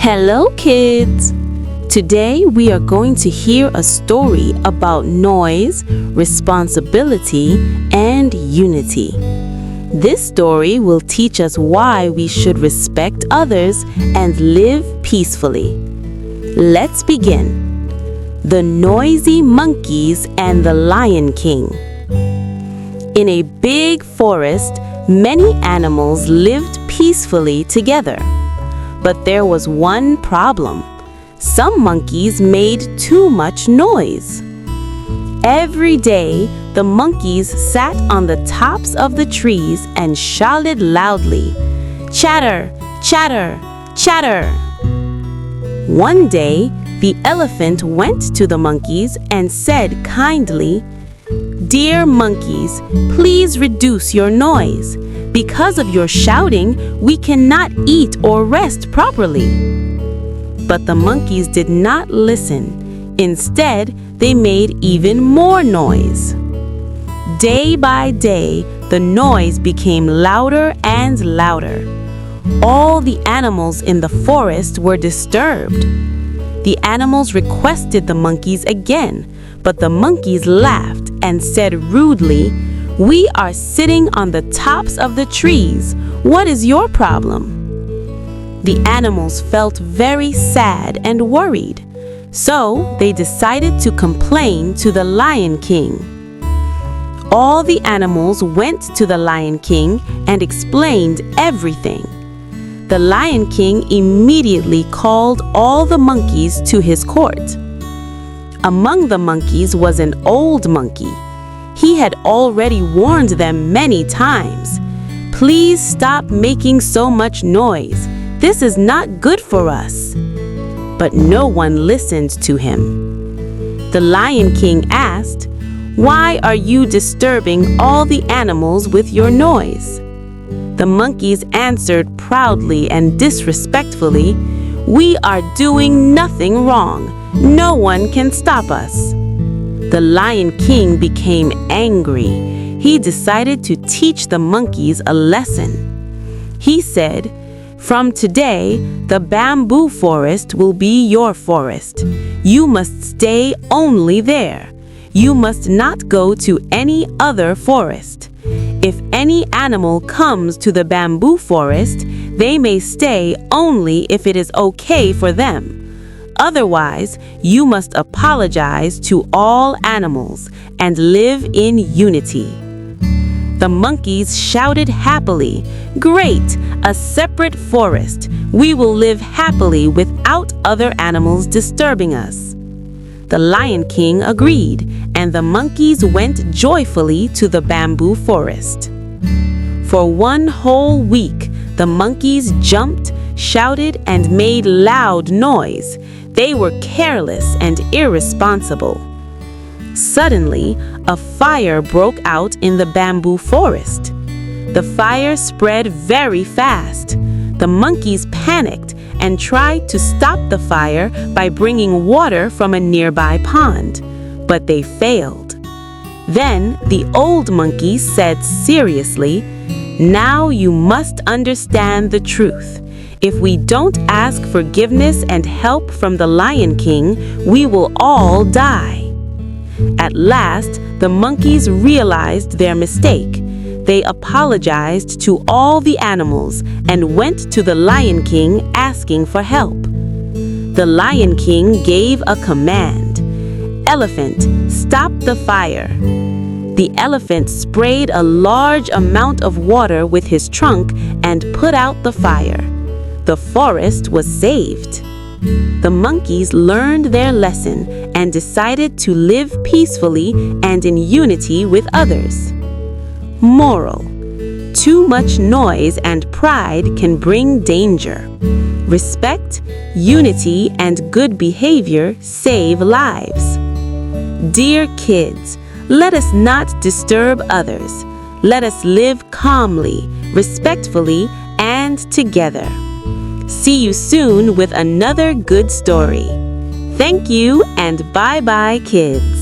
Hello, kids! Today we are going to hear a story about noise, responsibility, and unity. This story will teach us why we should respect others and live peacefully. Let's begin. The Noisy Monkeys and the Lion King. In a big forest, many animals lived peacefully together. But there was one problem. Some monkeys made too much noise. Every day, the monkeys sat on the tops of the trees and shouted loudly, "Chatter, chatter, chatter!" One day, the elephant went to the monkeys and said kindly, "Dear monkeys, please reduce your noise. Because of your shouting, we cannot eat or rest properly." But the monkeys did not listen. Instead, they made even more noise. Day by day, the noise became louder and louder. All the animals in the forest were disturbed. The animals requested the monkeys again, but the monkeys laughed and said rudely, "We are sitting on the tops of the trees. What is your problem?" The animals felt very sad and worried, so they decided to complain to the Lion King. All the animals went to the Lion King and explained everything. The Lion King immediately called all the monkeys to his court. Among the monkeys was an old monkey. He had already warned them many times. "Please stop making so much noise. This is not good for us." But no one listened to him. The Lion King asked, "Why are you disturbing all the animals with your noise?" The monkeys answered proudly and disrespectfully, "We are doing nothing wrong. No one can stop us." The Lion King became angry. He decided to teach the monkeys a lesson. He said, "From today, the bamboo forest will be your forest. You must stay only there. You must not go to any other forest. If any animal comes to the bamboo forest, they may stay only if it is okay for them. Otherwise, you must apologize to all animals and live in unity." The monkeys shouted happily, "Great! A separate forest! We will live happily without other animals disturbing us." The Lion King agreed, and the monkeys went joyfully to the bamboo forest. For one whole week, the monkeys jumped, shouted, and made loud noise. They were careless and irresponsible. Suddenly, a fire broke out in the bamboo forest. The fire spread very fast. The monkeys panicked and tried to stop the fire by bringing water from a nearby pond, but they failed. Then the old monkey said seriously, "Now you must understand the truth. If we don't ask forgiveness and help from the Lion King, we will all die." At last, the monkeys realized their mistake. They apologized to all the animals and went to the Lion King asking for help. The Lion King gave a command. "Elephant, stop the fire." The elephant sprayed a large amount of water with his trunk and put out the fire. The forest was saved. The monkeys learned their lesson and decided to live peacefully and in unity with others. Moral: too much noise and pride can bring danger. Respect, unity, and good behavior save lives. Dear kids, let us not disturb others. Let us live calmly, respectfully, and together. See you soon with another good story. Thank you and bye-bye, kids.